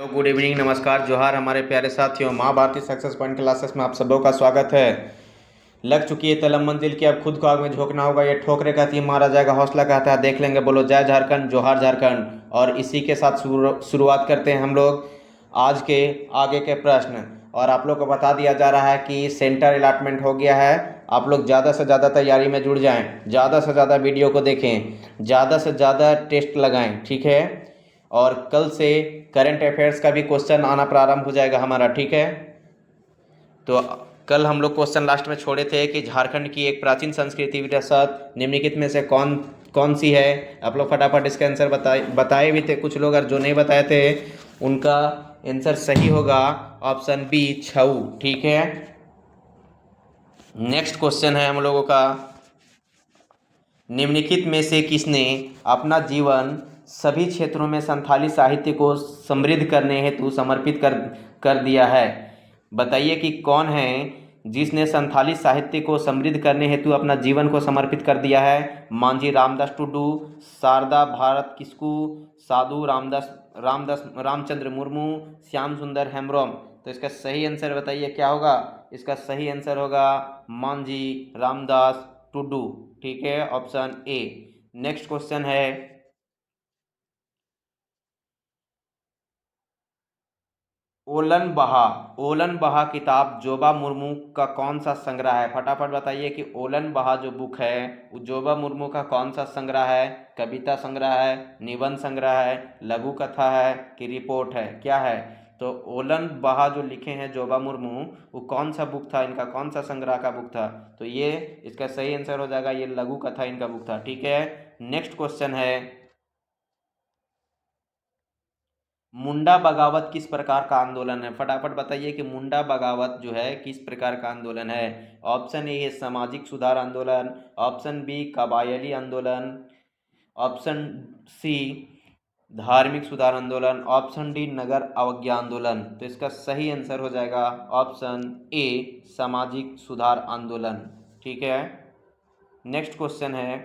तो good evening, नमस्कार, जोहार हमारे प्यारे साथियों। माँ भारती सक्सेस पॉइंट क्लासेस में आप सबों का स्वागत है। लग चुकी है तलब मंजिल की, अब खुद को आग में झोंकना होगा। ये ठोकरे कहती है मारा जाएगा, हौसला कहता है देख लेंगे। बोलो जय झारखंड, जोहार झारखंड। और इसी के साथ शुरुआत करते हैं हम लोग आज के आगे के प्रश्न। और आप लोग को बता दिया जा रहा है कि सेंटर अलॉटमेंट हो गया है। आप लोग ज़्यादा से ज़्यादा तैयारी में जुड़ जाएं, ज़्यादा से ज़्यादा वीडियो को देखें, ज़्यादा से ज़्यादा टेस्ट लगाएं, ठीक है। और कल से करंट अफेयर्स का भी क्वेश्चन आना प्रारंभ हो जाएगा हमारा, ठीक है। तो कल हम लोग क्वेश्चन लास्ट में छोड़े थे कि झारखंड की एक प्राचीन संस्कृति विरासत निम्नलिखित में से कौन कौन सी है। आप लोग फटाफट इसका आंसर बताए भी थे कुछ लोग, और जो नहीं बताए थे उनका आंसर सही होगा ऑप्शन बी, छऊ, ठीक है। नेक्स्ट क्वेश्चन है हम लोगों का, निम्नलिखित में से किसने अपना जीवन सभी क्षेत्रों में संथाली साहित्य को समृद्ध करने हेतु समर्पित कर दिया है। बताइए कि कौन है जिसने संथाली साहित्य को समृद्ध करने हेतु अपना जीवन को समर्पित कर दिया है। मांझी रामदास टुडू, शारदा भारत किस्कू, साधु रामचंद्र मुर्मू, श्याम सुंदर हेम्ब्रोम। तो इसका सही आंसर बताइए क्या होगा। इसका सही आंसर होगा मांझी रामदास टुडू, ठीक है, ऑप्शन ए। नेक्स्ट क्वेश्चन है, ओलन बहा किताब जोबा मुर्मू का कौन सा संग्रह है। फटाफट बताइए कि ओलन बहा जो बुक है वो जोबा मुर्मू का कौन सा संग्रह है। कविता संग्रह है, निबंध संग्रह है, लघु कथा है कि रिपोर्ट है, क्या है। तो ओलन बहा जो लिखे हैं जोबा मुर्मू, वो कौन सा बुक था, इनका कौन सा संग्रह का बुक था। तो ये इसका सही आंसर हो जाएगा, ये लघु कथा इनका बुक था, ठीक है। नेक्स्ट क्वेश्चन है, मुंडा बगावत किस प्रकार का आंदोलन है। फटाफट बताइए कि मुंडा बगावत जो है किस प्रकार का आंदोलन है। ऑप्शन ए है सामाजिक सुधार आंदोलन, ऑप्शन बी कबायली आंदोलन, ऑप्शन सी धार्मिक सुधार आंदोलन, ऑप्शन डी नगर अवज्ञा आंदोलन। तो इसका सही आंसर हो जाएगा ऑप्शन ए सामाजिक सुधार आंदोलन, ठीक है। नेक्स्ट क्वेश्चन है,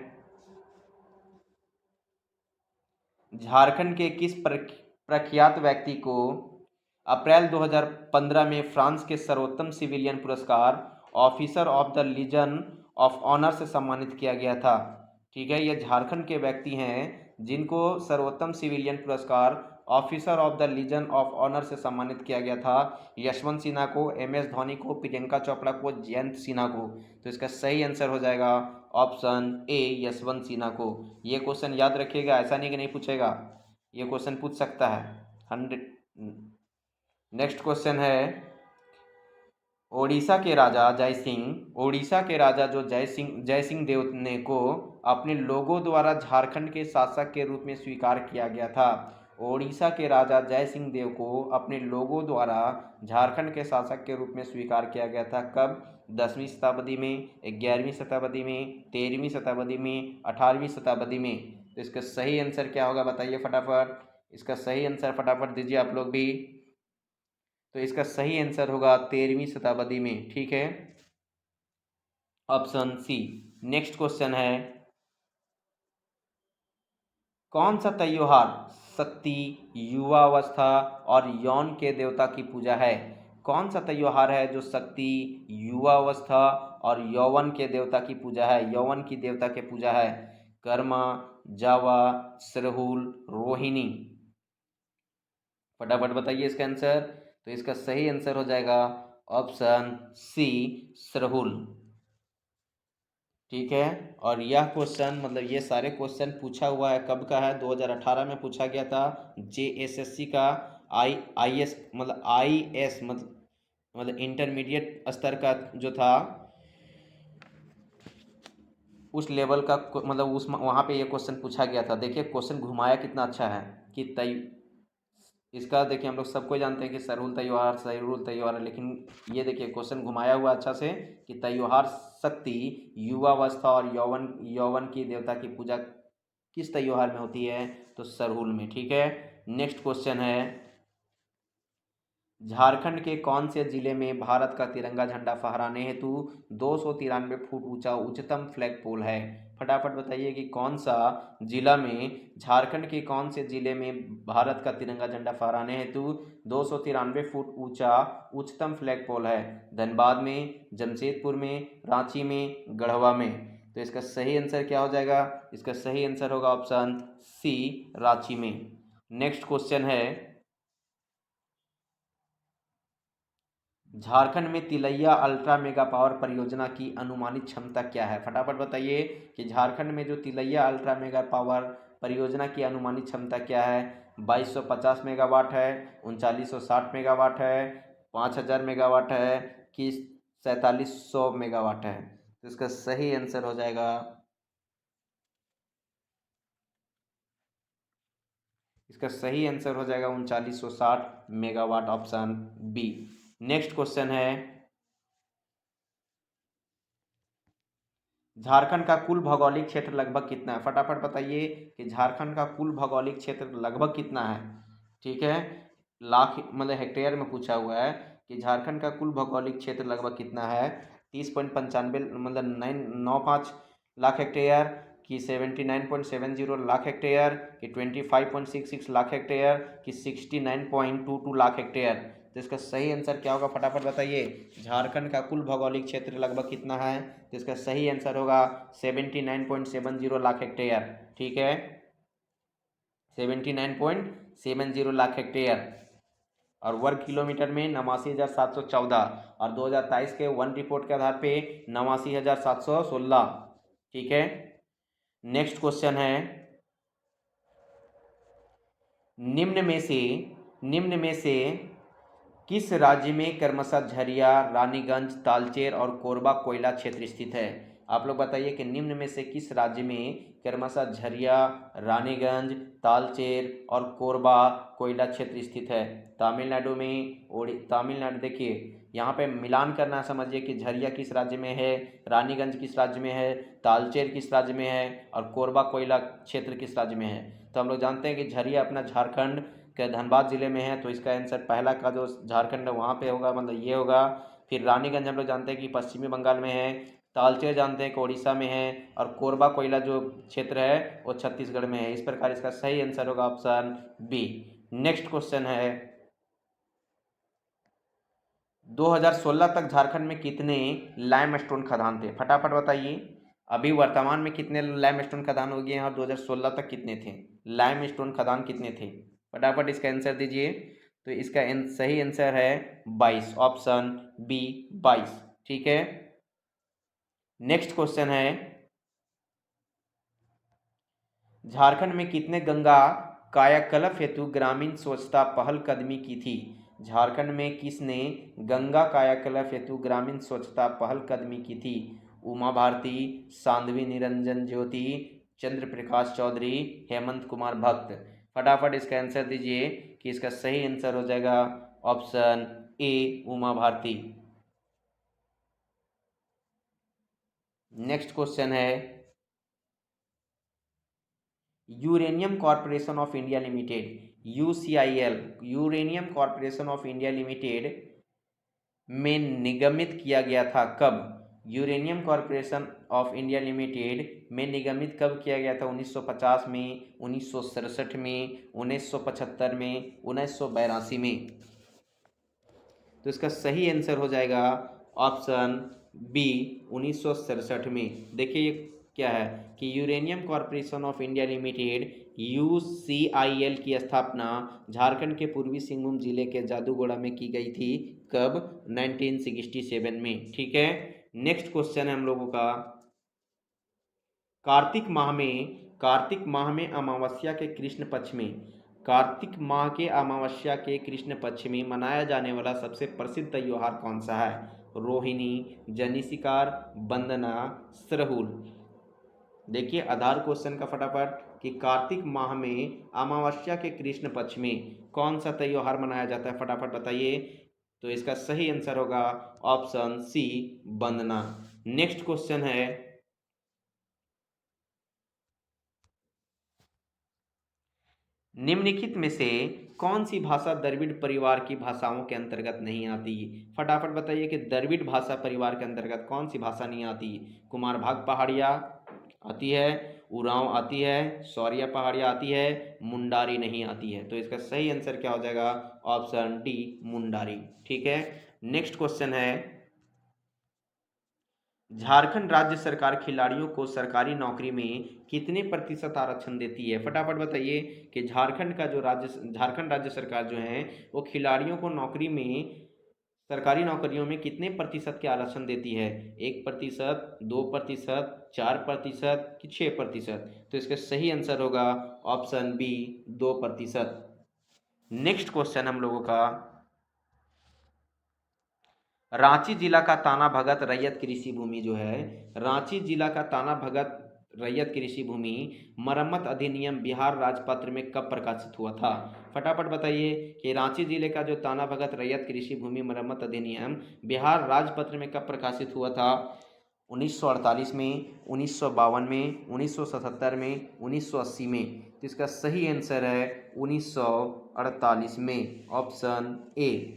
झारखंड के किस प्रख्यात व्यक्ति को अप्रैल 2015 में फ्रांस के सर्वोत्तम सिविलियन पुरस्कार officer of the Legion of Honour से सम्मानित किया गया था। ठीक है, ये झारखंड के व्यक्ति हैं जिनको सर्वोत्तम सिविलियन पुरस्कार officer of the Legion of Honour से सम्मानित किया गया था। यशवंत सिन्हा को, MS धोनी को, प्रियंका चोपड़ा को, जयंत सिन्हा को। तो इसका सही आंसर हो जाएगा ऑप्शन ए यशवंत सिन्हा को। ये क्वेश्चन याद रखिएगा, ऐसा नहीं कि नहीं पूछेगा, ये क्वेश्चन पूछ सकता है 100। नेक्स्ट क्वेश्चन है, ओडिशा के राजा जो जय सिंह देव ने को अपने लोगों द्वारा झारखंड के शासक के रूप में स्वीकार किया गया था। ओडिशा के राजा जय सिंह देव को अपने लोगों द्वारा झारखंड के शासक के रूप में स्वीकार किया गया था। कब? 10वीं शताब्दी में, 11वीं शताब्दी में, 13वीं शताब्दी में, 18वीं शताब्दी में। तो इसका सही आंसर क्या होगा बताइए फटाफट। इसका सही आंसर फटाफट दीजिए आप लोग भी। तो इसका सही आंसर होगा 13वीं शताब्दी में, ठीक है, ऑप्शन सी। नेक्स्ट क्वेश्चन है, कौन सा त्योहार शक्ति, युवावस्था और यौन के देवता की पूजा है। कौन सा त्योहार है जो शक्ति, युवावस्था और यौवन के देवता की पूजा है, यौवन की देवता की पूजा है। कर्मा, जावा, सरहुल, रोहिणी। फटाफट बताइए इसका आंसर। तो इसका सही आंसर हो जाएगा ऑप्शन सी सरहुल, ठीक है। और यह क्वेश्चन मतलब ये सारे क्वेश्चन पूछा हुआ है, कब का है, 2018 में पूछा गया था। JSSC का IS मतलब IS मतलब इंटरमीडिएट स्तर का जो था उस लेवल का मतलब उस वहाँ पे ये क्वेश्चन पूछा गया था। देखिए क्वेश्चन घुमाया कितना अच्छा है कि इसका देखिए हम लोग सबको जानते हैं कि सरहुल त्यौहार है, लेकिन ये देखिए क्वेश्चन घुमाया हुआ अच्छा से कि त्योहार शक्ति, युवावस्था और यौवन यौवन की देवता की पूजा किस त्योहार में होती है, तो सरहुल में, ठीक है। नेक्स्ट क्वेश्चन है, झारखंड के कौन से जिले में भारत का तिरंगा झंडा फहराने हेतु 293 फुट ऊंचा उच्चतम फ्लैग पोल है। फटाफट बताइए कि कौन सा जिला में, झारखंड के कौन से जिले में भारत का तिरंगा झंडा फहराने हेतु 293 फुट ऊंचा उच्चतम फ्लैग पोल है? धनबाद में, जमशेदपुर में, रांची में, गढ़वा में? तो इसका सही आंसर क्या हो जाएगा? इसका सही आंसर होगा ऑप्शन सी, रांची में। नेक्स्ट क्वेश्चन है, झारखंड में तिलैया अल्ट्रा मेगा पावर परियोजना की अनुमानित क्षमता क्या है? फटाफट बताइए कि झारखंड में जो तिलैया अल्ट्रा मेगा पावर परियोजना की अनुमानित क्षमता क्या है? 2250 मेगावाट है, 3960 मेगावाट है, 5000 मेगावाट है कि 4700 मेगावाट है? तो इसका सही आंसर हो जाएगा, इसका सही आंसर हो जाएगा 3960 megawatt, option B. Next question है, झारखंड का कुल भौगोलिक क्षेत्र लगभग कितना है? फटाफट बताइए कि झारखंड का कुल भौगोलिक क्षेत्र लगभग कितना है। ठीक है, लाख मतलब हेक्टेयर में पूछा हुआ है कि झारखंड का कुल भौगोलिक क्षेत्र लगभग कितना है? 30.95 मतलब 995 लाख हेक्टेयर कि 79.70 लाख हेक्टेयर कि 25.66 लाख हेक्टेयर कि 69.22 लाख हेक्टेयर? तो इसका सही आंसर क्या होगा? फटाफट बताइए, झारखंड का कुल भौगोलिक क्षेत्र लगभग कितना है? तो इसका सही आंसर होगा 79.70 लाख हेक्टेयर। ठीक है, 79.70 लाख हेक्टेयर। और वर्ग किलोमीटर में 89,714, और 2023 के वन रिपोर्ट के आधार पे 89,716। ठीक है, नेक्स्ट क्वेश्चन है, निम्न में से निम्न में से किस राज्य में क्रमशः झरिया, रानीगंज, तालचेर और कोरबा कोयला क्षेत्र स्थित है? आप लोग बताइए कि निम्न में से किस राज्य में क्रमशः झरिया, रानीगंज, तालचेर और कोरबा कोयला क्षेत्र स्थित है? तमिलनाडु में, तमिलनाडु, देखिए यहाँ पे मिलान करना, समझिए कि झरिया किस राज्य में है, रानीगंज किस राज्य में है, तालचेर किस राज्य में है और कोरबा कोयला क्षेत्र किस राज्य में है। तो हम लोग जानते हैं कि झरिया अपना झारखंड के धनबाद जिले में है, तो इसका आंसर पहला का जो झारखंड है वहाँ पे होगा, मतलब ये होगा। फिर रानीगंज हम लोग जानते हैं कि पश्चिमी बंगाल में है, तालचेर जानते हैं कि उड़ीसा में है, और कोरबा कोयला जो क्षेत्र है वो छत्तीसगढ़ में है। इस प्रकार इसका सही आंसर होगा ऑप्शन बी। नेक्स्ट क्वेश्चन है, 2016 तक झारखंड में कितने लाइमस्टोन खदान थे? फटाफट बताइए, अभी वर्तमान में कितने लाइमस्टोन खदान हो गए हैं और 2016 तक कितने थे? लाइमस्टोन खदान कितने थे? फटाफट इसका आंसर दीजिए। तो इसका सही आंसर है 22, ऑप्शन बी, 22। ठीक है, नेक्स्ट क्वेश्चन है, झारखंड में कितने गंगा कायाकल्प हेतु ग्रामीण स्वच्छता पहलकदमी की थी? झारखंड में किसने गंगा कायाकल्प हेतु ग्रामीण स्वच्छता पहलकदमी की थी? उमा भारती, सांध्वी निरंजन ज्योति, चंद्र प्रकाश चौधरी, हेमंत कुमार भक्त? फटाफट इसका आंसर दीजिए कि इसका सही आंसर हो जाएगा option A, Uma Bharti. Next question है, Uranium Corporation of India Limited, UCIL, Uranium Corporation of India Limited में निगमित किया गया था कब? Uranium Corporation of India Limited में निगमित कब किया गया था? 1950 में, 1967 में, 1975 में, 1982 में? तो इसका सही आंसर हो जाएगा ऑप्शन बी, 1967 में। देखिए ये क्या है कि uranium Corporation of India Limited UCIL की स्थापना झारखंड के पूर्वी सिंहभूम जिले के जादूगोड़ा में की गई थी कब? 1967 में। ठीक है, नेक्स्ट क्वेश्चन है हम लोगों का, कार्तिक माह में अमावस्या के कृष्ण पक्ष में, कार्तिक माह के अमावस्या के कृष्ण पक्ष में मनाया जाने वाला सबसे प्रसिद्ध त्योहार कौन सा है? रोहिणी, जनिशिकार, वंदना, सरहुल? देखिए आधार क्वेश्चन का फटाफट कि कार्तिक माह में अमावस्या के कृष्ण पक्ष में कौन सा त्योहार मनाया जाता है? फटाफट बताइए। तो इसका सही आंसर होगा ऑप्शन सी, वंदना। नेक्स्ट क्वेश्चन है, निम्नलिखित में से कौन सी भाषा द्रविड़ परिवार की भाषाओं के अंतर्गत नहीं आती? फटाफट बताइए कि द्रविड़ भाषा परिवार के अंतर्गत कौन सी भाषा नहीं आती? कुमार भाग पहाड़िया, आती है, उरांव आती है, शौर्य पहाड़ियाँ आती है, मुंडारी नहीं आती है। तो इसका सही आंसर क्या हो जाएगा? Option D, Mundari. ठीक है, नेक्स्ट क्वेश्चन है, झारखंड राज्य सरकार खिलाड़ियों को सरकारी नौकरी में कितने प्रतिशत आरक्षण देती है? फटाफट बताइए कि झारखंड राज्य सरकार जो है वो खिलाड़ियों को नौकरी में, सरकारी नौकरियों में कितने प्रतिशत के आरक्षण देती है? 1%, 2%, 4% कि 6%? तो इसका सही आंसर होगा ऑप्शन बी, 2%। नेक्स्ट क्वेश्चन हम लोगों का, रांची जिला का ताना भगत रैयत कृषि भूमि जो है, रांची जिला का ताना भगत रैयत कृषि भूमि मरम्मत अधिनियम बिहार राजपत्र में कब प्रकाशित हुआ था? फटाफट बताइए कि रांची जिले का जो ताना भगत रैयत कृषि भूमि मरम्मत अधिनियम बिहार राजपत्र में कब प्रकाशित हुआ था? 1948 में, 1952 में, 1977 में, 1980 में? तो इसका सही आंसर है 1948 में, ऑप्शन ए।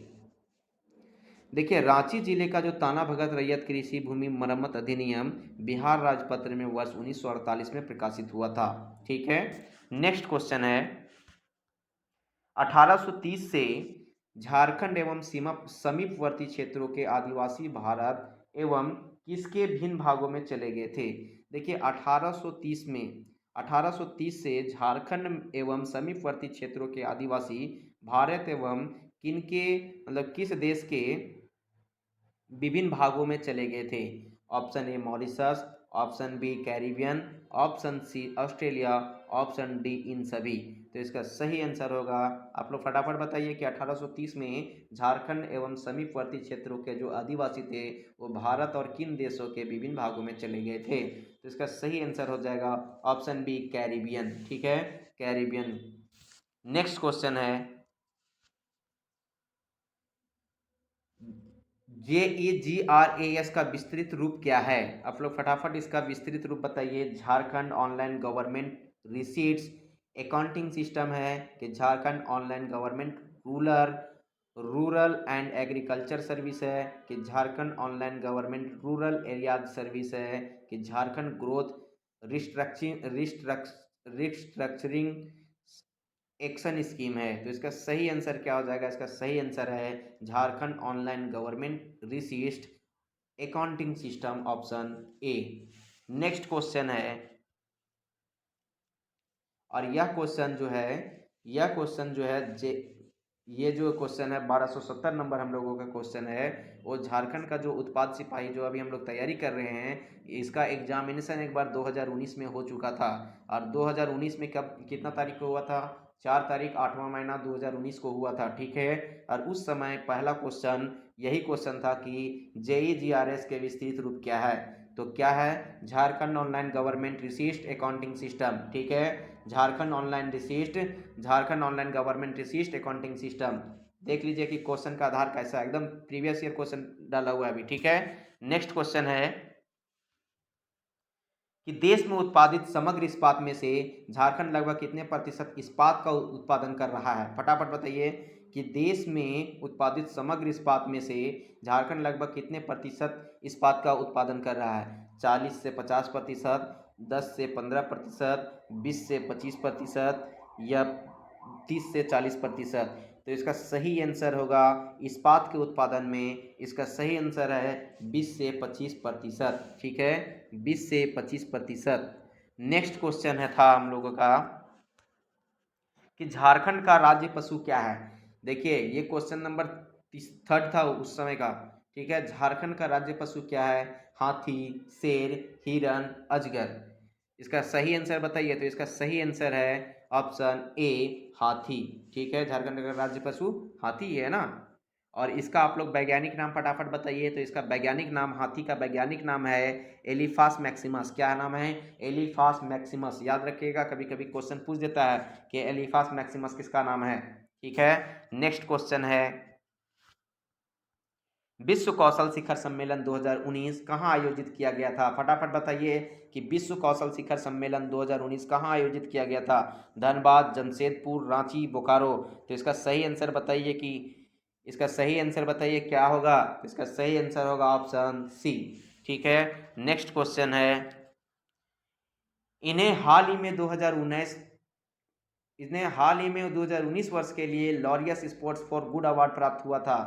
देखिए, रांची जिले का जो ताना भगत रैयत कृषि भूमि मरम्मत अधिनियम बिहार राजपत्र में वर्ष 1948 में प्रकाशित हुआ था। ठीक है, नेक्स्ट क्वेश्चन है, 1830 से झारखंड एवं समीपवर्ती क्षेत्रों के आदिवासी भारत एवं किसके भिन्न भागों में चले गए थे? देखिए, 1830 से झारखंड एवं समीपवर्ती क्षेत्रों के आदिवासी भारत एवं किनके, मतलब किस देश के विभिन्न भागों में चले गए थे? Option A Mauritius, option B Caribbean, option C Australia, option D इन सभी। तो इसका सही आंसर होगा, आप लोग फटाफट बताइए कि 1830 में झारखंड एवं समीपवर्ती क्षेत्रों के जो आदिवासी थे वो भारत और किन देशों के विभिन्न भागों में चले गए थे? तो इसका सही आंसर हो जाएगा ऑप्शन बी, कैरिबियन। ठीक है, कैरिबियन। नेक्स्ट क्वेश्चन है, JEGRAS का विस्तृत रूप क्या है? आप लोग फटाफट इसका विस्तृत रूप बताइए। Jharkhand online government receipts accounting system है कि Jharkhand online government rural rural and agriculture service है कि Jharkhand online government rural areas service है कि Jharkhand growth restructuring action scheme है? तो इसका सही आंसर क्या हो जाएगा? इसका सही आंसर है Jharkhand online government receipts accounting system, option A. Next question है, और यह क्वेश्चन जो है ये जो क्वेश्चन है 1270 नंबर हम लोगों का क्वेश्चन है, वो झारखंड का जो उत्पाद सिपाही जो अभी हम लोग तैयारी कर रहे हैं, इसका एग्जामिनेशन एक बार 2019 में हो चुका था। और 2019 में कब, कितना तारीख को हुआ था? 4 तारीख 8वां महीना 2019 को हुआ था। ठीक है, और उस समय पहला क्वेश्चन यही क्वेश्चन था कि JEGRAS के विस्तृत रूप क्या है? तो क्या है? Jharkhand online government receipts accounting system. ठीक है, Jharkhand online government receipts accounting system. देख लीजिए कि क्वेश्चन का आधार कैसा है, एकदम प्रीवियस ईयर क्वेश्चन डाला हुआ है अभी। ठीक है, नेक्स्ट क्वेश्चन है कि देश में उत्पादित समग्र इस्पात में से झारखंड लगभग कितने प्रतिशत इस्पात का उत्पादन कर रहा है? फटाफट बताइए कि देश में उत्पादित समग्र इस्पात में से झारखंड लगभग कितने प्रतिशत इस्पात का उत्पादन कर रहा है? 40 से 50%, 10 से 15%, 20 से 25% या 30 से 40%? तो इसका सही आंसर होगा, इस्पात के उत्पादन में इसका सही आंसर है 20 से 25%। ठीक है, 20 से 25%। नेक्स्ट क्वेश्चन है था हम लोगों का कि झारखंड का राज्य पशु क्या है? देखिए, ये क्वेश्चन नंबर 3 था उस समय का। ठीक है, झारखंड का राज्य पशु क्या है? हाथी, शेर, हिरन, अजगर? इसका सही आंसर बताइए। तो इसका सही आंसर है ऑप्शन ए, हाथी। ठीक है, झारखंड का राज्य पशु हाथी है ना। और इसका आप लोग वैज्ञानिक नाम फटाफट बताइए। तो इसका वैज्ञानिक नाम, हाथी का वैज्ञानिक नाम है एलिफास मैक्सिमस। क्या नाम है? एलिफास मैक्सिमस। याद रखिएगा, कभी कभी क्वेश्चन पूछ देता है कि एलिफास मैक्सिमस किसका नाम है। ठीक है, नेक्स्ट क्वेश्चन है, विश्व कौशल शिखर सम्मेलन 2019 कहाँ आयोजित किया गया था? फटाफट बताइए कि विश्व कौशल शिखर सम्मेलन 2019 कहाँ आयोजित किया गया था? धनबाद, जमशेदपुर, रांची, बोकारो? तो इसका सही आंसर बताइए कि इसका सही आंसर बताइए क्या होगा? इसका सही आंसर होगा ऑप्शन सी। ठीक है, नेक्स्ट क्वेश्चन है, इन्हें हाल ही में 2019 वर्ष के लिए Laureus sports for good award प्राप्त हुआ था।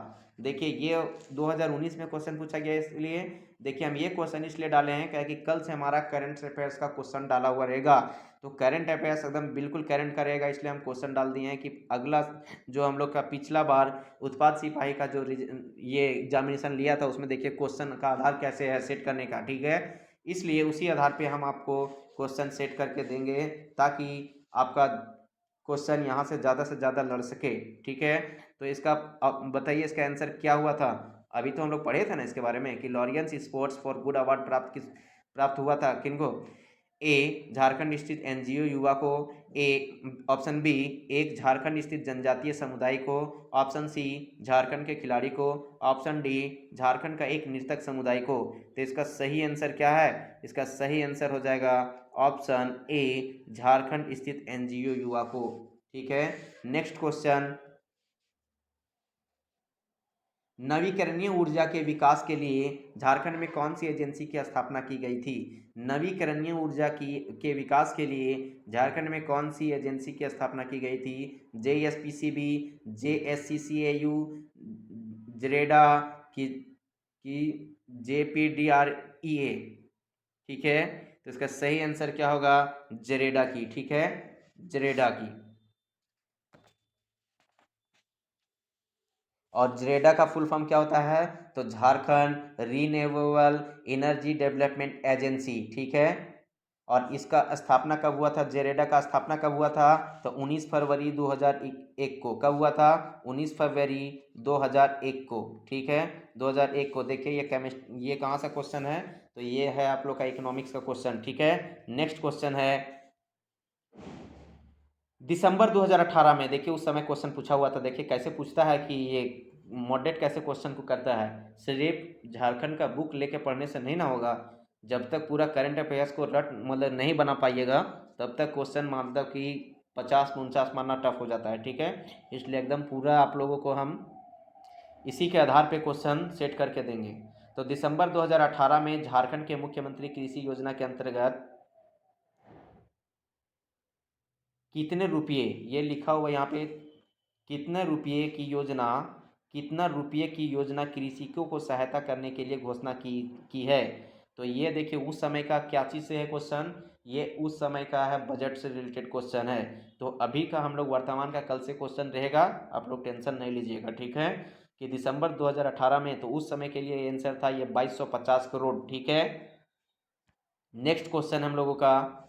देखिए ये 2019 में क्वेश्चन पूछा गया है, इसलिए देखिए हम ये क्वेश्चन इसलिए डाले हैं क्योंकि कल से हमारा करंट अफेयर्स का क्वेश्चन डाला हुआ रहेगा। तो करंट अफेयर्स एकदम बिल्कुल करंट का रहेगा, इसलिए हम क्वेश्चन डाल दिए हैं कि अगला जो हम लोग का पिछला बार उत्पाद सिपाही का जो ये एग्जामिनेशन लिया था उसमें देखिए क्वेश्चन का आधार कैसे है सेट करने का, ठीक है। इसलिए उसी आधार पे हम आपको क्वेश्चन सेट करके देंगे ताकि आपका क्वेश्चन यहाँ से ज़्यादा लड़ सके, ठीक है। तो इसका बताइए इसका आंसर क्या हुआ था। अभी तो हम लोग पढ़े थे ना इसके बारे में कि Laureus sports for good award प्राप्त हुआ था किनको। ए झारखंड स्थित एनजीओ युवा को, ए ऑप्शन बी एक झारखंड स्थित जनजातीय समुदाय को, ऑप्शन सी झारखंड के खिलाड़ी को, ऑप्शन डी झारखंड का एक नर्तक समुदाय को। तो इसका सही आंसर क्या है, इसका सही आंसर हो जाएगा ऑप्शन ए झारखंड स्थित एनजीओ युवा को, ठीक है। नेक्स्ट क्वेश्चन, नवीकरणीय ऊर्जा के विकास के लिए झारखंड में कौन सी एजेंसी की स्थापना की गई थी। नवीकरणीय ऊर्जा के विकास के लिए झारखंड में कौन सी एजेंसी की स्थापना की गई थी। JSPCB, JSCCAU, जरेडा की JPDREA, ठीक है। तो इसका सही आंसर क्या होगा, जरेडा की, ठीक है, जरेडा की। और जरेडा का फुल फॉर्म क्या होता है, तो Jharkhand renewable energy development agency, ठीक है। और इसका स्थापना कब हुआ था, जरेडा का स्थापना कब हुआ था, तो 19 फरवरी 2001 को। कब हुआ था, 19 फरवरी 2001 को, ठीक है, 2001 को। देखिए ये कहाँ से क्वेश्चन है, तो ये है आप लोग का इकोनॉमिक्स का क्वेश्चन, ठीक है। नेक्स्ट क्वेश्चन है दिसंबर 2018 में, देखिए उस समय क्वेश्चन पूछा हुआ था। देखिए कैसे पूछता है कि ये मॉडरेट कैसे क्वेश्चन को करता है। सिर्फ झारखंड का बुक लेके पढ़ने से नहीं ना होगा, जब तक पूरा करंट अफेयर्स को रट मतलब नहीं बना पाइएगा तब तक क्वेश्चन मतलब कि 50-49 मारना टफ हो जाता है, ठीक है। इसलिए एकदम पूरा आप लोगों को हम इसी के आधार पे क्वेश्चन सेट करके देंगे। तो दिसंबर 2018 में झारखंड के मुख्यमंत्री कृषि योजना के अंतर्गत कितने रुपये, ये लिखा हुआ यहाँ पे, कितने रुपये की योजना कृषकों को सहायता करने के लिए घोषणा की है। तो ये देखिए उस समय का क्या चीज़ से है क्वेश्चन, ये उस समय का है बजट से रिलेटेड क्वेश्चन है। तो अभी का हम लोग वर्तमान का कल से क्वेश्चन रहेगा, आप लोग टेंशन नहीं लीजिएगा, ठीक है। कि दिसंबर 2018 में, तो उस समय के लिए आंसर था ये 2250 करोड़, ठीक है। नेक्स्ट क्वेश्चन हम लोगों का,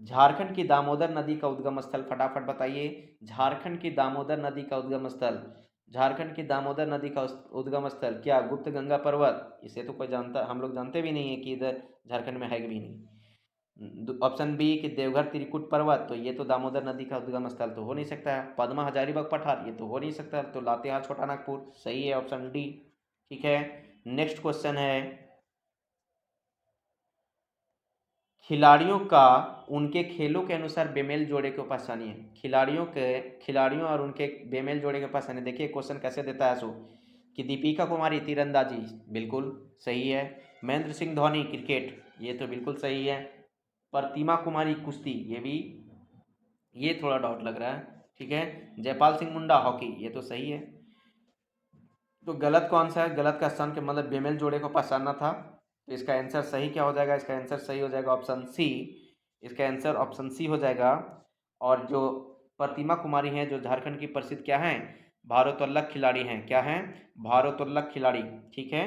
झारखंड की दामोदर नदी का उद्गम स्थल, फटाफट बताइए। झारखंड की दामोदर नदी का उद्गम स्थल, झारखंड की दामोदर नदी का उद्गम स्थल क्या गुप्त गंगा पर्वत, इसे तो कोई जानता, हम लोग जानते भी नहीं है कि इधर झारखंड में है कि भी नहीं। ऑप्शन बी कि देवघर त्रिकुट पर्वत, तो ये तो दामोदर नदी का उद्गम स्थल तो हो नहीं सकता है। पद्मा हजारीबाग पठार, ये तो हो नहीं सकता, तो लातेहार छोटा नागपुर, सही है ऑप्शन डी, ठीक है। नेक्स्ट क्वेश्चन है, खिलाड़ियों का उनके खेलों के अनुसार बेमेल जोड़े को पहचानिए। खिलाड़ियों और उनके बेमेल जोड़े को पहचानिए। देखिए क्वेश्चन कैसे देता है सो, कि दीपिका कुमारी तीरंदाजी, बिल्कुल सही है। महेंद्र सिंह धोनी क्रिकेट, ये तो बिल्कुल सही है। प्रतिमा कुमारी कुश्ती, ये भी, ये थोड़ा डाउट लग रहा है, ठीक है। जयपाल सिंह मुंडा हॉकी, ये तो सही है। तो गलत कौन सा है, गलत का सन के मतलब बेमेल जोड़े को पहचानना था। तो इसका आंसर सही क्या हो जाएगा, इसका आंसर सही हो जाएगा ऑप्शन सी, इसका आंसर ऑप्शन सी हो जाएगा। और जो प्रतिमा कुमारी हैं जो झारखंड की प्रसिद्ध क्या हैं, भारोत्तोलक खिलाड़ी हैं, क्या हैं, भारोत्तोलक खिलाड़ी, ठीक है।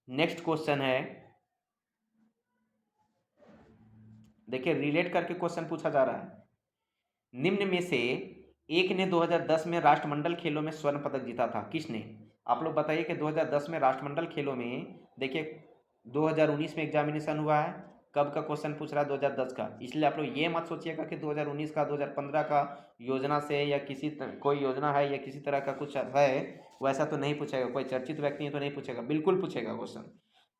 नेक्स्ट क्वेश्चन है, देखिए रिलेट करके क्वेश्चन पूछा जा रहा है। निम्न में से एक ने 2010 में राष्ट्रमंडल खेलों में स्वर्ण पदक जीता था, किसने। आप लोग बताइए कि 2010 में राष्ट्रमंडल खेलों में, देखिए 2019 में एग्जामिनेशन हुआ है, कब का क्वेश्चन पूछ रहा है, 2010 का। इसलिए आप लोग ये मत सोचिएगा कि 2019 का 2015 का योजना से या कोई योजना है या किसी तरह का कुछ है, वैसा तो नहीं पूछेगा, कोई चर्चित व्यक्ति है तो नहीं पूछेगा, बिल्कुल पूछेगा क्वेश्चन।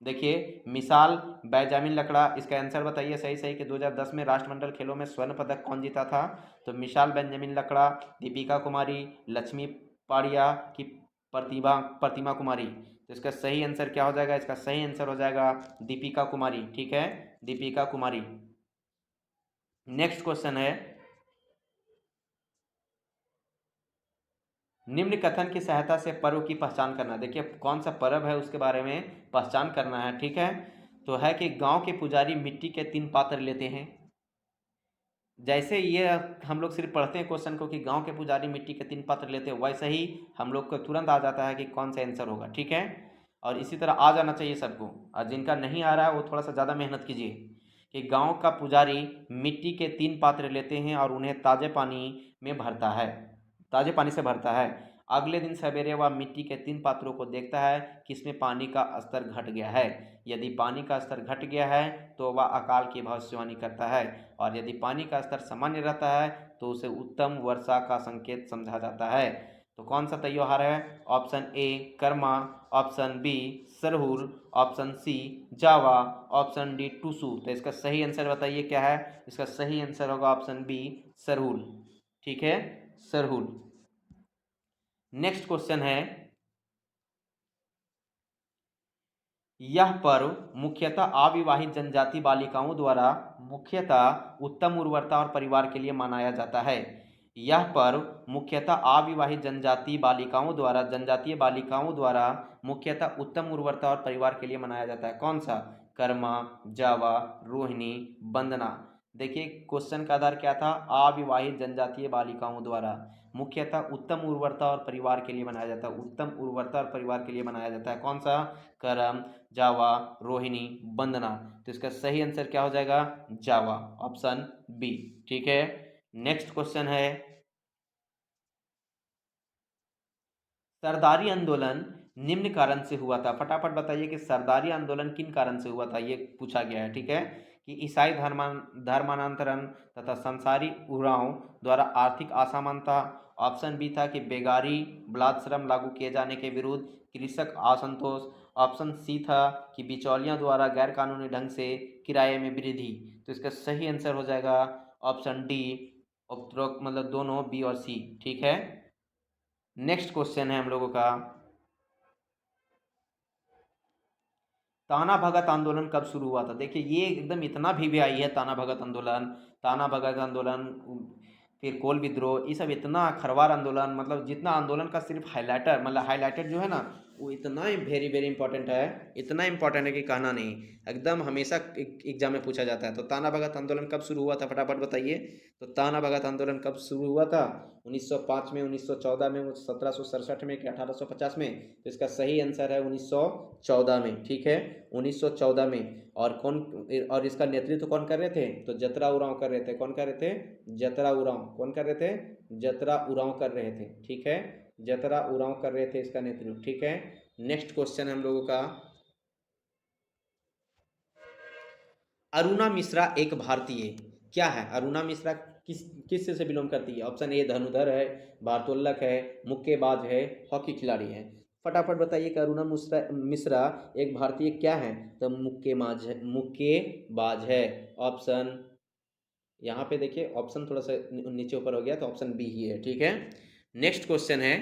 देखिए मिसाल बेंजामिन लकड़ा, इसका आंसर बताइए सही सही कि 2010 में राष्ट्रमंडल खेलों में स्वर्ण पदक कौन जीता था। तो मिसाल बेंजामिन लकड़ा, दीपिका कुमारी, लक्ष्मी पाड़िया की प्रतिभा प्रतिमा कुमारी। तो इसका सही आंसर क्या हो जाएगा? इसका सही आंसर हो जाएगा दीपिका कुमारी। ठीक है, दीपिका कुमारी। नेक्स्ट क्वेश्चन है, निम्न कथन की सहायता से पर्व की पहचान करना। देखिए कौन सा पर्व है उसके बारे में पहचान करना है। ठीक है, तो है कि गांव के पुजारी मिट्टी के 3 पात्र लेते हैं। जैसे ये हम लोग सिर्फ पढ़ते हैं क्वेश्चन को कि गांव के पुजारी मिट्टी के 3 पात्र लेते हैं, वैसे ही हम लोग को तुरंत आ जाता है कि कौन सा आंसर होगा। ठीक है, और इसी तरह आ जाना चाहिए सबको, और जिनका नहीं आ रहा है वो थोड़ा सा ज़्यादा मेहनत कीजिए। कि गांव का पुजारी मिट्टी के 3 पात्र लेते हैं और उन्हें ताज़े पानी में भरता है, ताज़े पानी से भरता है। अगले दिन सवेरे वह मिट्टी के 3 पात्रों को देखता है कि इसमें पानी का स्तर घट गया है। यदि पानी का स्तर घट गया है तो वह अकाल की भविष्यवाणी करता है, और यदि पानी का स्तर सामान्य रहता है तो उसे उत्तम वर्षा का संकेत समझा जाता है। तो कौन सा त्योहार है? Option A Karma, option B Sarhul, option C Jawa, option D Tusu. तो इसका सही आंसर बताइए क्या है? इसका सही आंसर होगा ऑप्शन बी सरहुल। ठीक है, सरहुल। नेक्स्ट क्वेश्चन है, यह पर्व मुख्यतः अविवाहित जनजाति बालिकाओं द्वारा मुख्यतः उत्तम उर्वरता और परिवार के लिए मनाया जाता है। यह पर्व मुख्यतः अविवाहित जनजातीय बालिकाओं द्वारा मुख्यतः उत्तम उर्वरता और परिवार के लिए मनाया जाता है। कौन सा? कर्मा, जावा, रोहिणी, वंदना। देखिए क्वेश्चन का आधार क्या था? अविवाहित जनजातीय बालिकाओं द्वारा मुख्यतः उत्तम उर्वरता और परिवार के लिए बनाया जाता है। उत्तम उर्वरता और परिवार के लिए बनाया जाता है। कौन सा? करम, जावा, रोहिणी, वंदना। तो इसका सही आंसर क्या हो जाएगा? जावा, ऑप्शन बी। ठीक है, नेक्स्ट क्वेश्चन है, सरदारी आंदोलन निम्न कारण से हुआ था। फटाफट बताइए कि सरदारी आंदोलन किन कारण से हुआ था, ये पूछा गया है। ठीक है, कि ईसाई धर्मांतरण तथा संसारी उराव द्वारा आर्थिक असमानता। ऑप्शन बी था कि बेगारी बलात् श्रम लागू किए जाने के विरुद्ध कृषक असंतोष। ऑप्शन सी था कि बिचौलियों द्वारा गैर कानूनी ढंग से किराए में वृद्धि। तो इसका सही आंसर हो जाएगा ऑप्शन डी, उपरोक्त मतलब दोनों बी और सी। ठीक है, नेक्स्ट क्वेश्चन है हम लोगों का, ताना भगत आंदोलन कब शुरू हुआ था। देखिए ये एकदम इतना वीवीआई है, ताना भगत आंदोलन, ताना भगत आंदोलन, फिर कोल विद्रोह, ये सब इतना खरवार आंदोलन, मतलब जितना आंदोलन का सिर्फ हाईलाइटर मतलब हाईलाइटेड जो है ना, वो इतना वेरी वेरी इंपॉर्टेंट है, इतना इंपॉर्टेंट है कि कहना नहीं, एकदम हमेशा एग्जाम में पूछा जाता है। तो ताना भगत आंदोलन कब शुरू हुआ था, फटाफट बताइए। तो ताना भगत आंदोलन कब शुरू हुआ था? 1905 में, 1914 में, 1767 में कि 1850 में? तो इसका सही आंसर है 1914 में। ठीक है, 1914 में। और कौन, और इसका नेतृत्व कौन कर रहे थे? तो जतरा उरांव कर रहे थे। कौन कर रहे थे? जतरा उरांव। कौन कर रहे थे? जतरा उरांव कर रहे थे। ठीक है, जतरा उरांव कर रहे थे इसका नेतृत्व। ठीक है, नेक्स्ट क्वेश्चन हम लोगों का, अरुणा मिश्रा एक भारतीय क्या है? अरुणा मिश्रा किस से बिलोंग करती है? ऑप्शन ए धनुधर है, भारोत्तोलक है, मुक्केबाज है, हॉकी खिलाड़ी है। फटाफट बताइए कि अरुणा मिश्रा एक भारतीय क्या है? तो मुक्केबाज है। ऑप्शन यहाँ पे देखिए, ऑप्शन थोड़ा सा नीचे ऊपर हो गया, तो ऑप्शन बी ही है। ठीक है, नेक्स्ट क्वेश्चन है,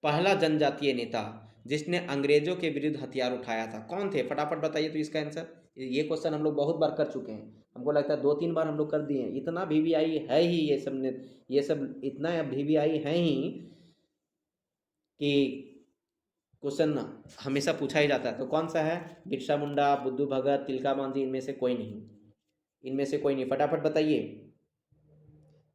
पहला जनजातीय नेता जिसने अंग्रेजों के विरुद्ध हथियार उठाया था कौन थे? फटाफट बताइए तो इसका आंसर। ये क्वेश्चन हम लोग बहुत बार कर चुके हैं, हमको लगता है 2-3 बार हम लोग कर दिए हैं। इतना वीवीआई है ही ये सब इतना वीवीआई है ही कि क्वेश्चन हमेशा पूछा ही जाता है। तो कौन सा है? बिरसा मुंडा, बुद्धू भगत, तिलका मांझी, इनमें से कोई नहीं, इनमें से कोई नहीं। फटाफट बताइए।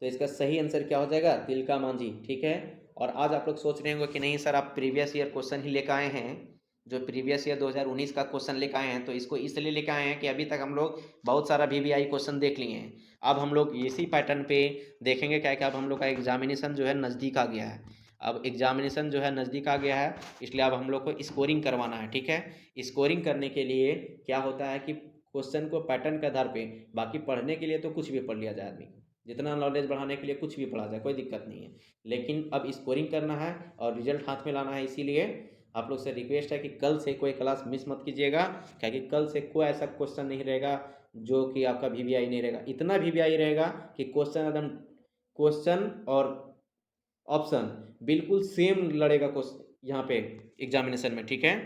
तो इसका सही आंसर क्या हो जाएगा? तिलका मांझी। ठीक है, और आज आप लोग सोच रहे होंगे कि नहीं सर आप प्रीवियस ईयर क्वेश्चन ही लेकर आए हैं, जो प्रीवियस ईयर 2019 का क्वेश्चन लेकर आए हैं, तो इसको इसलिए लेकर आए हैं कि अभी तक हम लोग बहुत सारा वीवीआई क्वेश्चन देख लिए हैं। अब हम लोग इसी पैटर्न पे देखेंगे, क्या कि अब हम लोग का एग्जामिनेशन जो है नज़दीक आ गया है। अब एग्जामिनेशन जो है नज़दीक आ गया है, इसलिए अब हम लोग को स्कोरिंग करवाना है। ठीक है, स्कोरिंग करने के लिए क्या होता है कि क्वेश्चन को पैटर्न के आधार पे, बाकी पढ़ने के लिए तो कुछ भी पढ़ लिया जाए आदमी, जितना नॉलेज बढ़ाने के लिए कुछ भी पढ़ा जाए, कोई दिक्कत नहीं है। लेकिन अब स्कोरिंग करना है और रिजल्ट हाथ में लाना है, इसीलिए आप लोग से रिक्वेस्ट है कि कल से कोई क्लास मिस मत कीजिएगा, क्योंकि कल से कोई ऐसा क्वेश्चन नहीं रहेगा जो कि आपका वीवीआई नहीं रहेगा। इतना वीवीआई रहेगा कि क्वेश्चन एकदम क्वेश्चन और ऑप्शन बिल्कुल सेम लड़ेगा क्वेश्चन यहाँ पे एग्जामिनेशन में, ठीक है।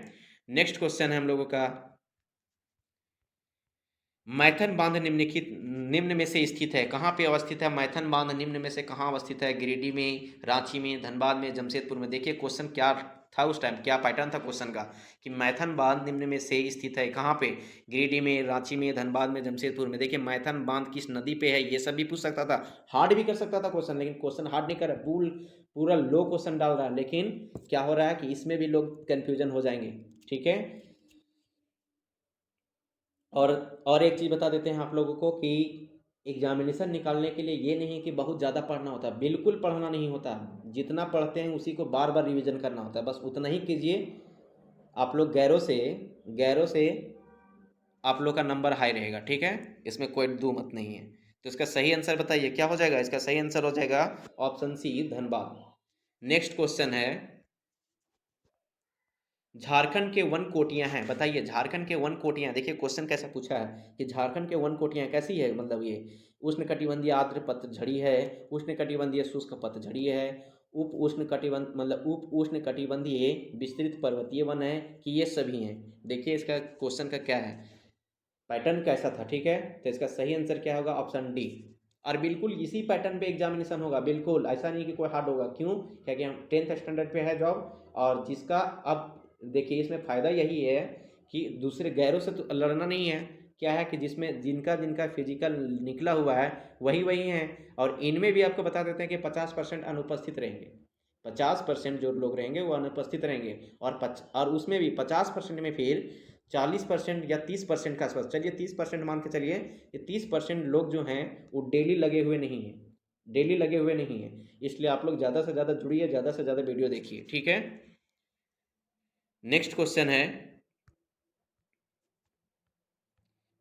नेक्स्ट क्वेश्चन है हम लोगों का, मैथन बांध निम्नलिखित निम्न में से स्थित है, कहाँ पे अवस्थित है मैथन बांध, निम्न में से कहाँ अवस्थित है, गिरिडीह में, रांची में, धनबाद में, जमशेदपुर में। देखिए क्वेश्चन क्या था उस टाइम, क्या पैटर्न था क्वेश्चन का कि मैथन बांध निम्न में से स्थित है कहाँ पे, गिरिडीह में, रांची में, धनबाद में, जमशेदपुर में। देखिए मैथन बांध किस नदी पे है, ये सब भी पूछ सकता था, हार्ड भी कर सकता था क्वेश्चन, लेकिन क्वेश्चन हार्ड नहीं कर रहा, पूरा लो क्वेश्चन डाल रहा है। लेकिन क्या हो रहा है कि इसमें भी लोग कंफ्यूजन हो जाएंगे, ठीक है। और एक चीज़ बता देते हैं आप लोगों को कि एग्जामिनेशन निकालने के लिए ये नहीं कि बहुत ज़्यादा पढ़ना होता है, बिल्कुल पढ़ना नहीं होता, जितना पढ़ते हैं उसी को बार बार रिवीजन करना होता है, बस उतना ही कीजिए। आप लोग गैरों से आप लोग का नंबर हाई रहेगा, ठीक है, इसमें कोई दो मत नहीं है। तो इसका सही आंसर बताइए क्या हो जाएगा, इसका सही आंसर हो जाएगा option C Dhanbad. Next question है, झारखंड के वन कोटियां हैं, बताइए झारखंड के वन कोटियां। देखिए क्वेश्चन कैसा पूछा है कि झारखंड के वन कोटियां कैसी है, मतलब ये उष्णकटिबंधीय आर्द्र पतझड़ी है, उष्णकटिबंधीय शुष्क पतझड़ी है, उप उष्णकटिबंधीय विस्तृत पर्वतीय वन है, कि ये सभी हैं। देखिए इसका क्वेश्चन का क्या है, पैटर्न कैसा था, ठीक है। तो इसका सही आंसर क्या होगा, ऑप्शन डी। और बिल्कुल इसी पैटर्न पे एग्जामिनेशन होगा, बिल्कुल ऐसा नहीं कि कोई हार्ड होगा, क्यों, क्योंकि हम 10th स्टैंडर्ड पे है जॉब, और जिसका अब देखिए इसमें फ़ायदा यही है कि दूसरे गैरों से तो लड़ना नहीं है, क्या है कि जिसमें जिनका जिनका फिजिकल निकला हुआ है वही वही हैं, और इनमें भी आपको बता देते हैं कि 50% अनुपस्थित रहेंगे, 50% जो लोग रहेंगे वो अनुपस्थित रहेंगे, और उसमें भी 50% में फिर 40% या 30% के आसपास, चलिए 30% मान के चलिए, ये 30% लोग जो हैं वो डेली लगे हुए नहीं हैं, डेली लगे हुए नहीं हैं। इसलिए आप लोग ज़्यादा से ज़्यादा जुड़िए, ज़्यादा से ज़्यादा वीडियो देखिए, ठीक है। नेक्स्ट क्वेश्चन है,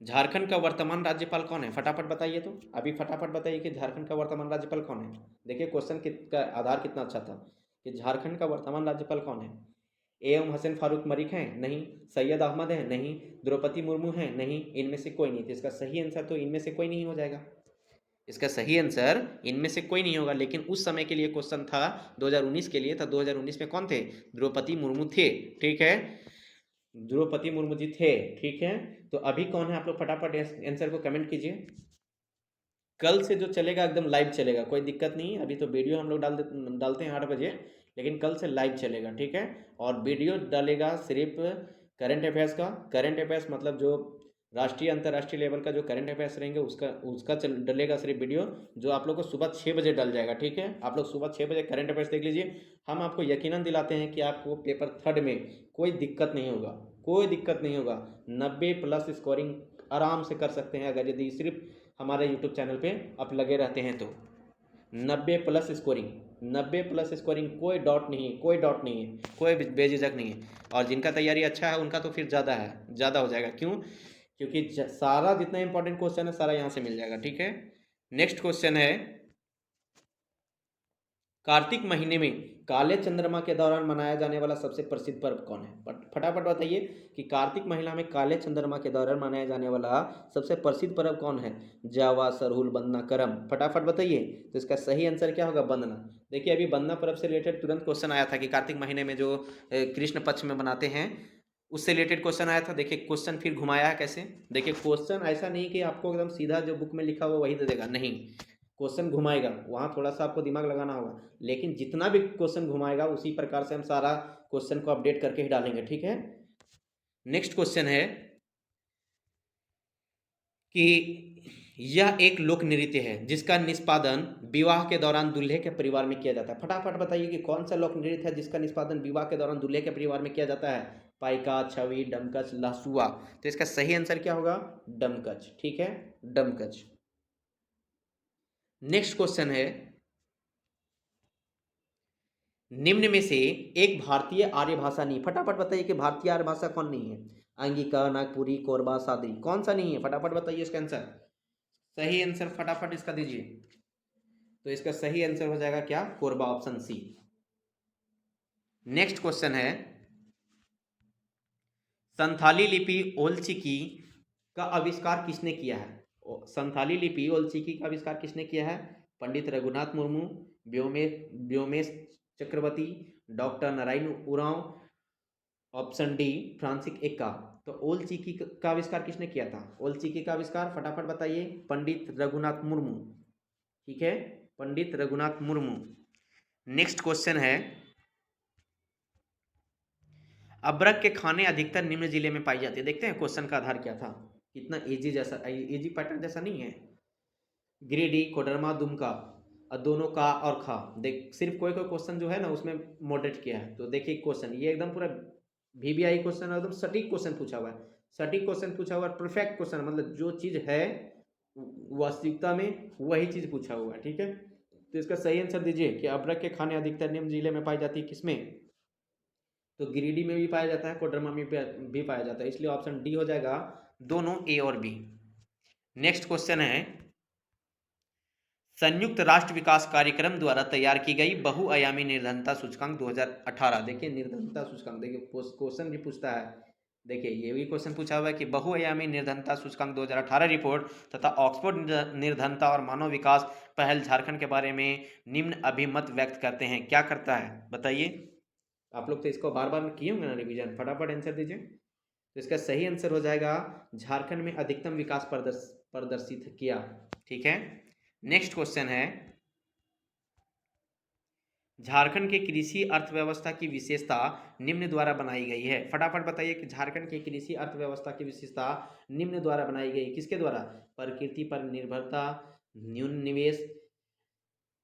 झारखंड का वर्तमान राज्यपाल कौन है, फटाफट बताइए, तो अभी फटाफट बताइए कि झारखंड का वर्तमान राज्यपाल कौन है। देखिए क्वेश्चन का आधार कितना अच्छा था कि झारखंड का वर्तमान राज्यपाल कौन है। एम हसन फारूक मलिक हैं, नहीं। सैयद अहमद हैं, नहीं। द्रौपदी मुर्मू हैं, नहीं। इनमें से कोई नहीं। तो इसका सही आंसर तो इनमें से कोई नहीं हो जाएगा, इसका सही आंसर इनमें से कोई नहीं होगा। लेकिन उस समय के लिए क्वेश्चन था 2019 के लिए था, 2019 में कौन थे, द्रौपदी मुर्मू थे, ठीक है, द्रौपदी मुर्मू जी थे, ठीक है। तो अभी कौन है, आप लोग फटाफट आंसर को कमेंट कीजिए। कल से जो चलेगा एकदम लाइव चलेगा, कोई दिक्कत नहीं है, अभी तो वीडियो हम लोग डालते हैं 8 बजे, लेकिन कल से लाइव चलेगा, ठीक है। और वीडियो डालेगा सिर्फ करंट अफेयर्स का, करंट अफेयर्स मतलब जो राष्ट्रीय अंतर्राष्ट्रीय लेवल का जो करंट अफेयर्स रहेंगे उसका उसका डलेगा सिर्फ वीडियो, जो आप लोग को सुबह 6 बजे डल जाएगा, ठीक है। आप लोग सुबह 6 बजे करंट अफेयर्स देख लीजिए। हम आपको यकीनन दिलाते हैं कि आपको पेपर थर्ड में कोई दिक्कत नहीं होगा, कोई दिक्कत नहीं होगा, 90+ स्कोरिंग आराम से कर सकते हैं, अगर यदि सिर्फ हमारे यूट्यूब चैनल पे आप लगे रहते हैं तो। 90+ स्कोरिंग, 90+ स्कोरिंग, कोई डॉट नहीं है, कोई डॉट नहीं है, कोई बेझिझक नहीं है। और जिनका तैयारी अच्छा है उनका तो फिर ज़्यादा है, ज़्यादा हो जाएगा, क्यों, क्योंकि सारा जितना इंपॉर्टेंट क्वेश्चन है सारा यहाँ से मिल जाएगा, ठीक है। नेक्स्ट क्वेश्चन है, कार्तिक महीने में काले चंद्रमा के दौरान मनाया जाने वाला सबसे प्रसिद्ध पर्व कौन है, फटाफट बताइए कि कार्तिक महीना में काले चंद्रमा के दौरान मनाया जाने वाला सबसे प्रसिद्ध पर्व कौन है। जावा, सरहुल, बंदना, करम, फटाफट बताइए। तो इसका सही आंसर क्या होगा, बंदना। देखिए अभी बंदना पर्व से रिलेटेड तुरंत क्वेश्चन आया था कि कार्तिक महीने में जो कृष्ण पक्ष में बनाते हैं उससे रिलेटेड क्वेश्चन आया था। देखिए क्वेश्चन फिर घुमाया है कैसे, देखिए क्वेश्चन ऐसा नहीं कि आपको एकदम सीधा जो बुक में लिखा हुआ वही दे देगा, नहीं, क्वेश्चन घुमाएगा, वहाँ थोड़ा सा आपको दिमाग लगाना होगा, लेकिन जितना भी क्वेश्चन घुमाएगा उसी प्रकार से हम सारा क्वेश्चन को अपडेट करके ही डालेंगे, ठीक है। नेक्स्ट क्वेश्चन है कि यह एक लोक नृत्य है जिसका निष्पादन विवाह के दौरान दूल्हे के परिवार में किया जाता है, फटाफट बताइए कि कौन सा लोक नृत्य है जिसका निष्पादन विवाह के दौरान दूल्हे के परिवार में किया जाता है। पाइका, छवि, डमकच, लहसुआ। तो इसका सही आंसर क्या होगा, डमकच, ठीक है, डमकच। नेक्स्ट क्वेश्चन है, निम्न में से एक भारतीय आर्य भाषा नहीं, फटाफट बताइए कि भारतीय आर्य भाषा कौन नहीं है। अंगिका, नागपुरी, कोरबा, सादरी, कौन सा नहीं है, फटाफट बताइए इसका आंसर, सही आंसर फटाफट इसका दीजिए। तो इसका सही आंसर हो जाएगा क्या, Korba, option C. Next question है, संथाली लिपि ओलचिकी का आविष्कार किसने किया है। संथाली लिपि ओलचिकी का आविष्कार किसने किया है, Pandit Raghunath Murmu, Vyomesh Chakravarti, doctor Narayan Oraon, option D Francis Ekka. तो ओल चिकी का आविष्कार किसने किया था? ओल चिकी का आविष्कार फटाफट बताइए। पंडित रघुनाथ मुर्मू। ठीक है, पंडित रघुनाथ मुर्मू। नेक्स्ट क्वेश्चन है, अब्रक के खाने अधिकतर निम्न जिले में पाई जाती है। देखते हैं क्वेश्चन का आधार क्या था, कितना इजी जैसा, इजी पैटर्न जैसा नहीं है। गिरिडीह, कोडरमा, दुमका, और दोनों का और खा। देख सिर्फ कोई कोई क्वेश्चन जो है ना उसमें मॉडरेट किया है। तो देखिए क्वेश्चन ये एकदम पूरा वीवीआई क्वेश्चन, एकदम सटीक क्वेश्चन पूछा हुआ है। सटीक क्वेश्चन पूछा हुआ है, परफेक्ट क्वेश्चन, मतलब जो चीज़ है वास्तविकता में वही चीज़ पूछा हुआ है। ठीक है, तो इसका सही आंसर दीजिए कि अब्रक के खाने अधिकतर निम्न जिले में पाई जाती है। किसमें? तो गिरिडीह में भी पाया जाता है, कोडरमा में भी पाया जाता है, इसलिए ऑप्शन डी हो जाएगा, दोनों ए और बी। नेक्स्ट क्वेश्चन है, संयुक्त राष्ट्र विकास कार्यक्रम द्वारा तैयार की गई बहुआयामी निर्धनता सूचकांक 2018। देखिए निर्धनता सूचकांक, देखिए क्वेश्चन भी पूछता है। देखिए ये भी क्वेश्चन पूछा हुआ है कि बहुआयामी निर्धनता सूचकांक 2018 रिपोर्ट तथा ऑक्सफोर्ड निर्धनता और मानव विकास पहल झारखंड के बारे में निम्न अभिमत व्यक्त करते हैं। क्या करता है बताइए? आप लोग तो इसको बार बार किए होंगे ना रिवीजन, फटाफट आंसर दीजिए। तो इसका सही आंसर हो जाएगा, झारखंड में अधिकतम विकास प्रदर्शित किया। ठीक है, नेक्स्ट क्वेश्चन है, झारखंड के कृषि अर्थव्यवस्था की विशेषता निम्न द्वारा बनाई गई है। फटाफट बताइए कि झारखंड की कृषि अर्थव्यवस्था की विशेषता निम्न द्वारा बनाई गई, किसके द्वारा? प्रकृति पर निर्भरता, न्यून निवेश,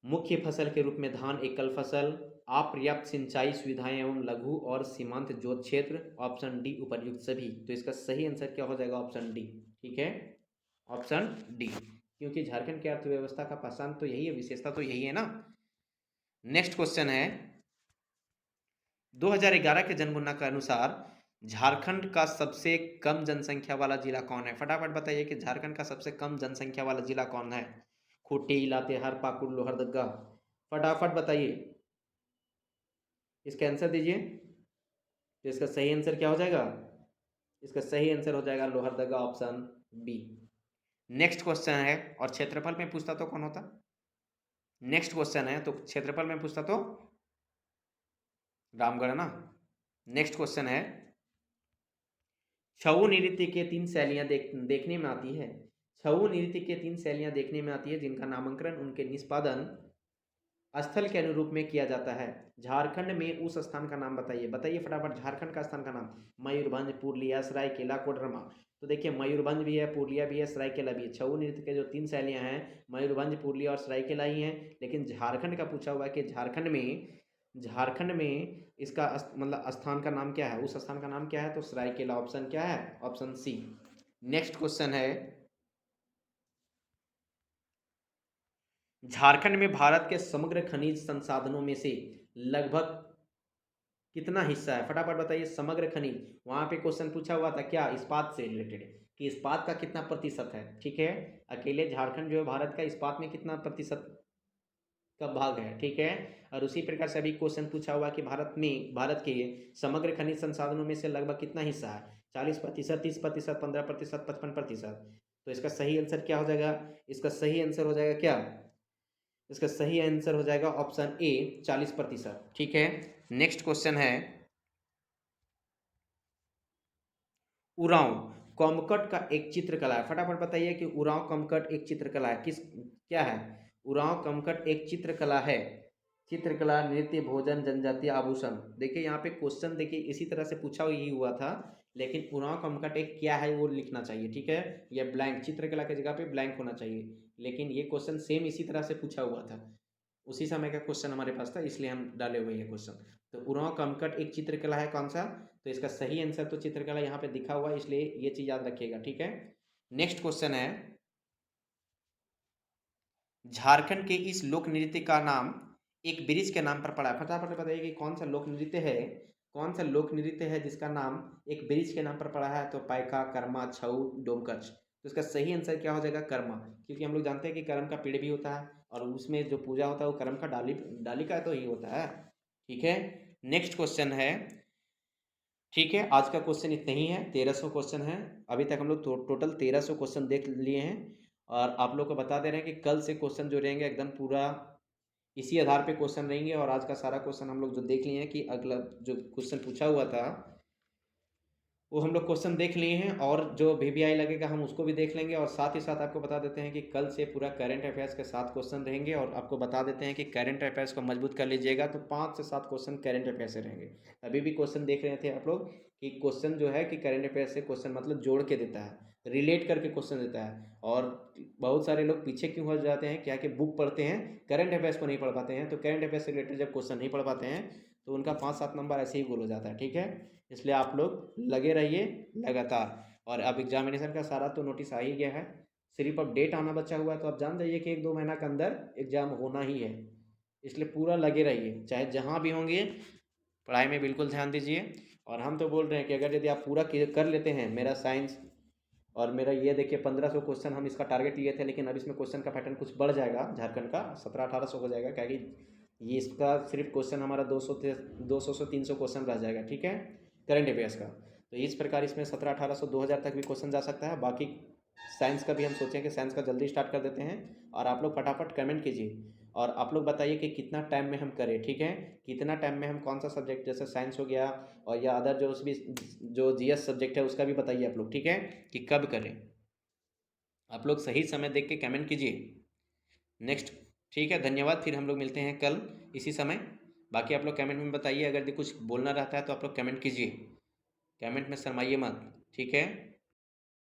मुख्य फसल के रूप में धान एकल फसल, अपर्याप्त सिंचाई सुविधाएं एवं लघु और सीमांत जोत क्षेत्र, ऑप्शन डी उपर्युक्त सभी। तो इसका सही आंसर क्या हो जाएगा? Option D. ठीक है, ऑप्शन डी, क्योंकि झारखंड की अर्थव्यवस्था का पहचान तो यही है, विशेषता तो यही है ना। नेक्स्ट क्वेश्चन है, 2011 के जनगणना के अनुसार झारखंड का सबसे कम जनसंख्या वाला जिला कौन है? फटाफट बताइए कि झारखंड का सबसे कम जनसंख्या वाला जिला कौन है? खूंटी, लातेहार, पाकुड़, लोहरदगा, फटाफट बताइए, इसका आंसर दीजिए। तो इसका सही आंसर क्या हो जाएगा? इसका सही आंसर हो जाएगा Lohardaga, option B. Next question है, और क्षेत्रफल में पूछता तो कौन होता? नेक्स्ट क्वेश्चन है तो क्षेत्रफल में पूछता तो रामगढ़ ना। नेक्स्ट क्वेश्चन है, छऊ नृत्य के 3 शैलियां देखने में आती है। छऊ नृत्य के 3 शैलियां देखने में आती है जिनका नामांकन उनके निष्पादन स्थल के अनुरूप में किया जाता है। झारखंड में उस स्थान का नाम बताइए। बताइए फटाफट झारखंड का स्थान का नाम। मयूरभंज, पूर्णिया, सरायकेला, कोडरमा। तो देखिए मयूरभंज भी है, पूर्णिया भी है, सरायकेला भी है। छऊ नृत्य के जो 3 शैलियां हैं मयूरभंज, पूर्णिया और सरायकेला ही हैं। लेकिन झारखंड का पूछा हुआ है कि झारखंड में इसका मतलब स्थान का नाम क्या है, उस स्थान का नाम क्या है? तो सरायकेला, ऑप्शन क्या है? Option C. नेक्स्ट क्वेश्चन है, झारखंड में भारत के समग्र खनिज संसाधनों में से लगभग कितना हिस्सा है? फटाफट बताइए। समग्र खनिज, वहां पे क्वेश्चन पूछा हुआ था क्या, इस्पात से रिलेटेड, कि इस्पात का कितना प्रतिशत है। ठीक है, अकेले झारखंड जो है भारत का इस्पात में कितना प्रतिशत का भाग है। ठीक है, और उसी प्रकार से अभी क्वेश्चन पूछा हुआ कि भारत के समग्र खनिज संसाधनों में से लगभग कितना हिस्सा है? 40%, 30%, 15%, 55%। तो इसका सही आंसर क्या हो जाएगा? इसका सही आंसर हो जाएगा क्या? इसका सही आंसर हो जाएगा ऑप्शन ए, 40%। ठीक है, नेक्स्ट क्वेश्चन है, उरांव कॉमकट का एक चित्रकला है। फटाफट बताइए कि उरांव कॉमकट एक चित्रकला है, किस क्या है? उरांव कॉमकट एक चित्रकला है। चित्रकला, नृत्य, भोजन, जनजातीय, आभूषण। देखिए यहाँ पे क्वेश्चन देखिए इसी तरह से पूछा ही हुआ था, लेकिन उरांव कॉमकट एक क्या है वो लिखना चाहिए। ठीक है, ये ब्लैंक, चित्रकला की जगह पे ब्लैंक होना चाहिए। लेकिन ये क्वेश्चन सेम इसी तरह से पूछा हुआ था, उसी समय का क्वेश्चन हमारे पास था, इसलिए हम डाले हुए ये क्वेश्चन। तो उरांव कॉमकट एक चित्रकला है, कौन सा? तो इसका सही आंसर तो चित्रकला यहाँ पे दिखा हुआ है, इसलिए ये चीज याद रखिएगा। ठीक है, नेक्स्ट क्वेश्चन है, झारखंड के इस लोक नृत्य का नाम एक ब्रिज के नाम पर पड़ा है। फटाफट बताइए कि कौन सा लोक नृत्य है, कौन सा लोक नृत्य है जिसका नाम एक ब्रिज के नाम पर पड़ा है? तो पाइका, कर्मा, छऊ, डोमकच। तो इसका सही आंसर क्या हो जाएगा? कर्मा, क्योंकि हम लोग जानते हैं कि कर्म का पेड़ भी होता है और उसमें जो पूजा होता है वो कर्म का डाली का तो ही होता है। ठीक है, नेक्स्ट क्वेश्चन है। ठीक है, आज का क्वेश्चन इतने ही है, 1300 क्वेश्चन है। अभी तक हम लोग टोटल 1300 क्वेश्चन देख लिए हैं और आप लोग को बता दे रहे हैं कि कल से क्वेश्चन जो रहेंगे एकदम पूरा इसी आधार पे क्वेश्चन रहेंगे। और आज का सारा क्वेश्चन हम लोग जो देख लिए हैं कि अगला जो क्वेश्चन पूछा हुआ था वो हम लोग क्वेश्चन देख लिए हैं, और जो वीवीआई लगेगा हम उसको भी देख लेंगे। और साथ ही साथ आपको बता देते हैं कि कल से पूरा करंट अफेयर्स के 7 क्वेश्चन रहेंगे। और आपको बता देते हैं कि करंट अफेयर्स को मजबूत कर लीजिएगा तो 5 से 7 क्वेश्चन करंट अफेयर्स से रहेंगे। अभी भी क्वेश्चन देख रहे थे आप लोग कि क्वेश्चन जो है कि करंट अफेयर्स से क्वेश्चन मतलब जोड़ के देता है, रिलेट करके क्वेश्चन देता है। और बहुत सारे लोग पीछे क्यों हो जाते हैं, क्या कि बुक पढ़ते हैं करंट अफेयर्स को नहीं पढ़ पाते हैं, तो करंट अफेयर्स से रिलेटेड जब क्वेश्चन नहीं पढ़ पाते हैं तो उनका 5-7 नंबर ऐसे ही गोल हो जाता है। ठीक है, इसलिए आप लोग लगे रहिए लगातार। और अब एग्जामिनेशन का सारा तो नोटिस आ ही गया है, सिर्फ अब डेट आना बचा हुआ है। तो आप जान जाइए कि 1-2 महीना के अंदर एग्जाम होना ही है, इसलिए पूरा लगे रहिए, चाहे जहाँ भी होंगे पढ़ाई में बिल्कुल ध्यान दीजिए। और हम तो बोल रहे हैं कि अगर यदि आप पूरा कर लेते हैं मेरा साइंस और मेरा ये देखिए 1500 क्वेश्चन हम इसका टारगेट लिए थे, लेकिन अब इसमें क्वेश्चन का पैटर्न कुछ बढ़ जाएगा, झारखंड का 1700-1800 हो जाएगा, क्या कि ये इसका सिर्फ क्वेश्चन हमारा 200 से 300 क्वेश्चन रह जाएगा। ठीक है, करंट अफेयर्स का। तो इस प्रकार इसमें 1700-1800 2000 तक भी क्वेश्चन जा सकता है। बाकी साइंस का भी हम सोचें कि साइंस का जल्दी स्टार्ट कर देते हैं। और आप लोग फटाफट कमेंट कीजिए और आप लोग बताइए कि कितना टाइम में हम करें। ठीक है, कितना टाइम में हम कौन सा सब्जेक्ट जैसे साइंस हो गया और या अदर जो भी जो जीएस सब्जेक्ट है उसका भी बताइए आप लोग। ठीक है, कि कब करें। आप लोग सही समय देख के कमेंट कीजिए नेक्स्ट। ठीक है, धन्यवाद। फिर हम लोग मिलते हैं कल इसी समय। बाकी आप लोग कमेंट में बताइए, अगर कुछ बोलना रहता है तो आप लोग कमेंट कीजिए, कमेंट में शर्माइए मत। ठीक है।